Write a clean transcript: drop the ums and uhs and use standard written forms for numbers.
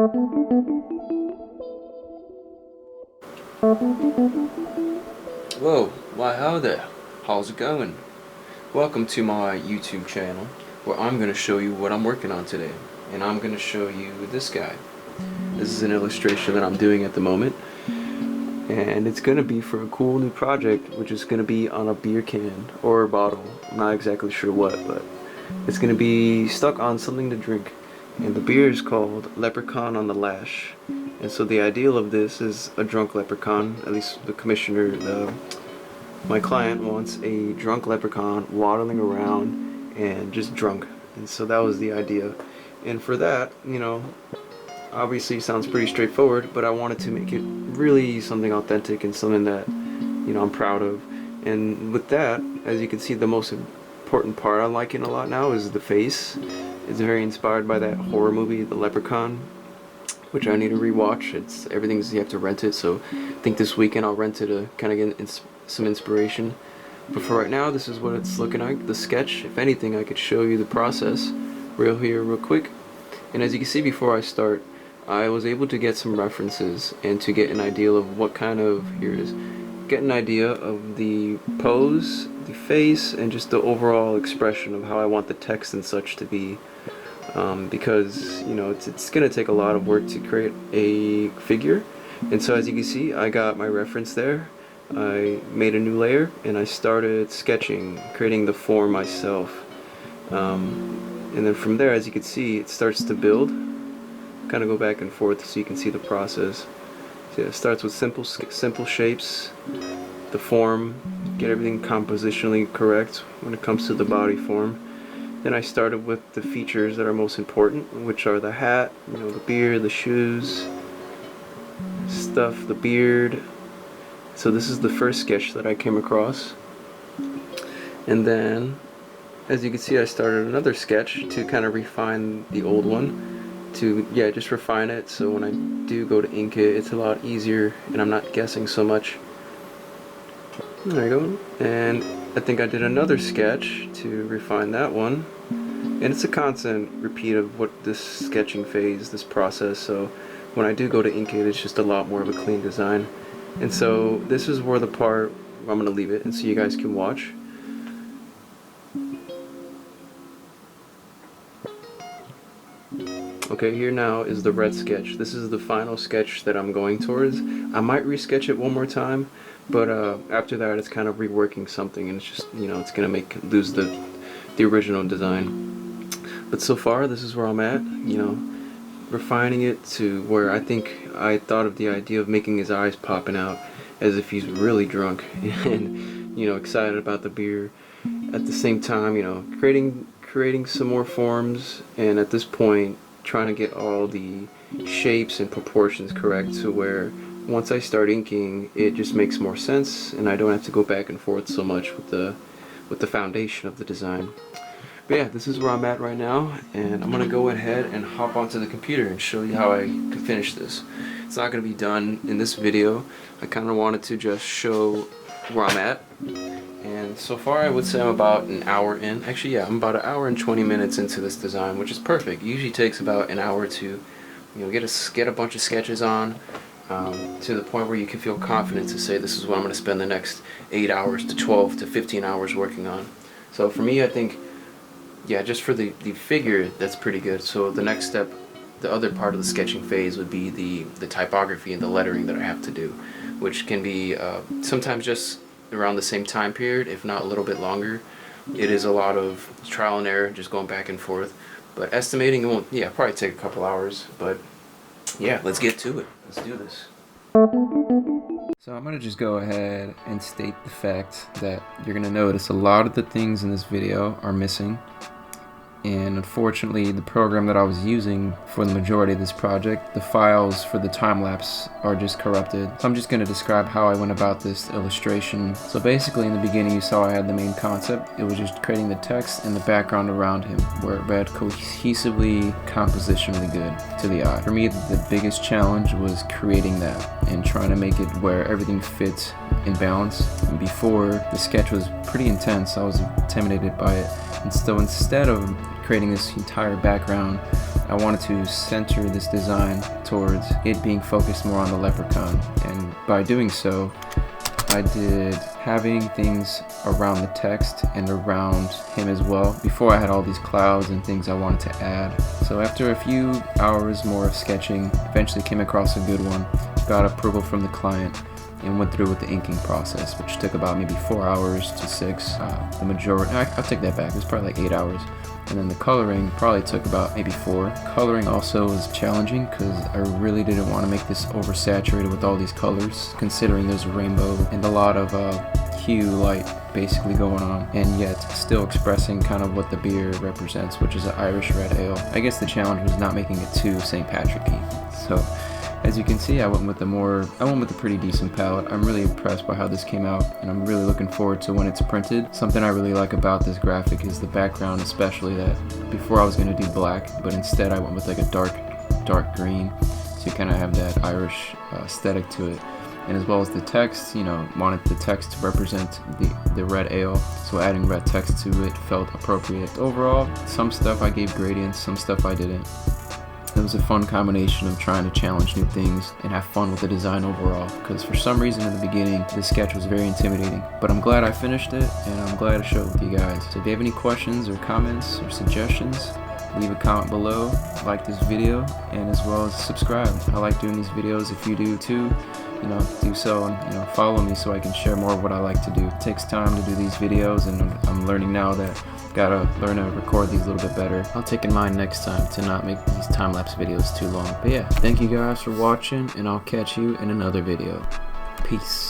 Whoa, why how there? How's it going? Welcome to my YouTube channel, where I'm going to show you what I'm working on today. And I'm going to show you this guy. This is an illustration that I'm doing at the moment. And it's going to be for a cool new project, which is going to be on a beer can or a bottle. I'm not exactly sure what, but it's going to be stuck on something to drink. And the beer is called Leprechaun on the Lash. And so the ideal of this is a drunk leprechaun. At least the commissioner, my client wants a drunk leprechaun waddling around and just drunk. And so that was the idea. And for that, obviously sounds pretty straightforward, but I wanted to make it really something authentic and something that, I'm proud of. And with that, as you can see, the most important part I'm liking a lot now is the face. It's very inspired by that horror movie, The Leprechaun, which I need to rewatch. Everything's, you have to rent it, so I think this weekend I'll rent it to kind of get some inspiration. But for right now, this is what it's looking like, the sketch. If anything, I could show you the process real quick. And as you can see, before I start, I was able to get some references and to get an idea of what kind of, get an idea of the pose, the face, and just the overall expression of how I want the text and such to be. Because it's gonna take a lot of work to create a figure, and so as you can see, I got my reference there. I made a new layer and I started sketching, creating the form myself, and then from there, as you can see, it starts to build, kind of go back and forth so you can see the process. So it starts with simple shapes, the form, get everything compositionally correct when it comes to the body form. Then I started with the features that are most important, which are the hat, the beard, the shoes, stuff, the beard. So this is the first sketch that I came across. And then, as you can see, I started another sketch to kind of refine the old one, to just refine it, so when I do go to ink it, it's a lot easier and I'm not guessing so much. There you go. And I think I did another sketch to refine that one, and it's a constant repeat of what this sketching phase, this process, so when I do go to ink it, it's just a lot more of a clean design. And so this is where the part where I'm going to leave it and so you guys can watch. Okay, here now is the red sketch. This is the final sketch that I'm going towards. I might resketch it one more time, but after that it's kind of reworking something, and it's just, it's gonna lose the original design. But so far, this is where I'm at, refining it to where I think I thought of the idea of making his eyes popping out as if he's really drunk and, excited about the beer. At the same time, creating some more forms, and at this point, trying to get all the shapes and proportions correct to where once I start inking, it just makes more sense and I don't have to go back and forth so much with the foundation of the design. But yeah, this is where I'm at right now, and I'm gonna go ahead and hop onto the computer and show you how I can finish this. It's not gonna be done in this video. I kinda wanted to just show where I'm at. And so far I would say I'm about an hour in. Actually, yeah, I'm about an hour and 20 minutes into this design, which is perfect. It usually takes about an hour to get a bunch of sketches on, to the point where you can feel confident to say this is what I'm going to spend the next 8 hours to 12 to 15 hours working on. So for me, I think, just for the figure, that's pretty good. So the next step, the other part of the sketching phase would be the typography and the lettering that I have to do, which can be sometimes just around the same time period, if not a little bit longer. It is a lot of trial and error, just going back and forth. But estimating, it won't, probably take a couple hours. But yeah, let's get to it. Let's do this. So I'm going to just go ahead and state the fact that you're going to notice a lot of the things in this video are missing. And unfortunately, the program that I was using for the majority of this project, the files for the time-lapse are just corrupted. So I'm just going to describe how I went about this illustration. So basically, in the beginning, you saw I had the main concept. It was just creating the text and the background around him, where it read cohesively, compositionally good to the eye. For me, the biggest challenge was creating that and trying to make it where everything fits in balance. And before, the sketch was pretty intense. I was intimidated by it. And so instead of creating this entire background, I wanted to center this design towards it being focused more on the leprechaun, and by doing so I did having things around the text and around him as well. Before I had all these clouds and things I wanted to add. So after a few hours more of sketching, eventually came across a good one, got approval from the client, and went through with the inking process, which took about maybe 4 hours to 6. The majority, I'll take that back, it was probably like 8 hours. And then the coloring probably took about maybe 4. Coloring also was challenging because I really didn't want to make this oversaturated with all these colors, considering there's a rainbow and a lot of hue light basically going on, and yet still expressing kind of what the beer represents, which is an Irish red ale. I guess the challenge was not making it too St. Patrick-y. So as you can see, I went with a pretty decent palette. I'm really impressed by how this came out, and I'm really looking forward to when it's printed. Something I really like about this graphic is the background, especially that before I was going to do black, but instead I went with like a dark green, so you kind of have that Irish aesthetic to it. And as well as the text, wanted the text to represent the red ale, so adding red text to it felt appropriate. Overall, some stuff I gave gradients, some stuff I didn't. It was a fun combination of trying to challenge new things and have fun with the design overall, because for some reason in the beginning this sketch was very intimidating, but I'm glad I finished it and I'm glad to show it with you guys. So if you have any questions or comments or suggestions, leave a comment below, like this video, and as well as subscribe. I like doing these videos. If you do too, do so, and follow me so I can share more of what I like to do. It takes time to do these videos, and I'm learning now that gotta learn to record these a little bit better. I'll take in mind next time to not make these time-lapse videos too long. But yeah, thank you guys for watching, and I'll catch you in another video. Peace.